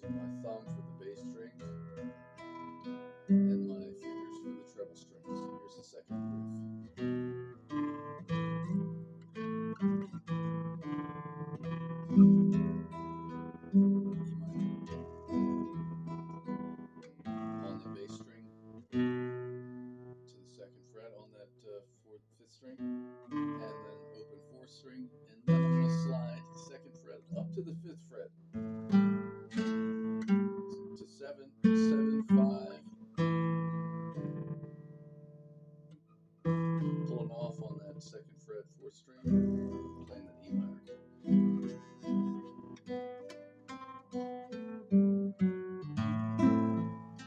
using my thumb for the bass strings and my fingers for the treble strings. Here's the second riff. E minor on the bass string to the second fret on that fifth string, and then open fourth string, and then I'm going to slide the second fret up to the fifth fret to 7, 7, 5, pulling off on that second fret, fourth string, playing the E minor chord.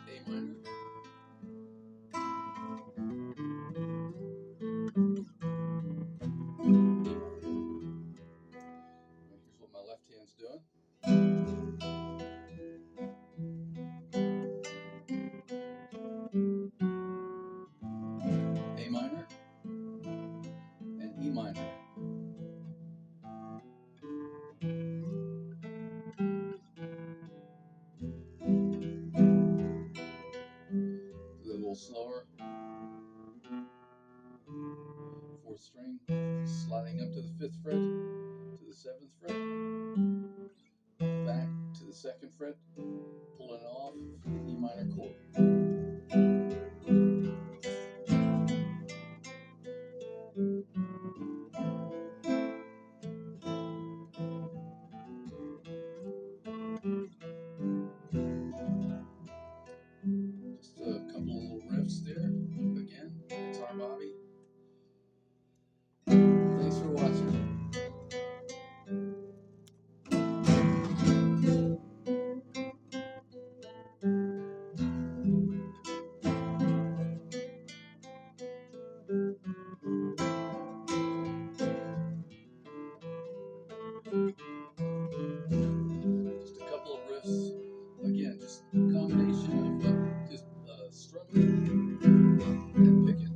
A minor, E minor. Here's what my left hand's doing. A minor and E minor. Do it a little slower. Fourth string, sliding up to the fifth fret, to the seventh fret, back to the second fret, pulling it off for the E minor chord. Just a couple of little riffs there. Again, guitar Bobby. Thanks for watching. Just a couple of riffs. Again, just a combination of just strumming and picking.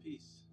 Peace.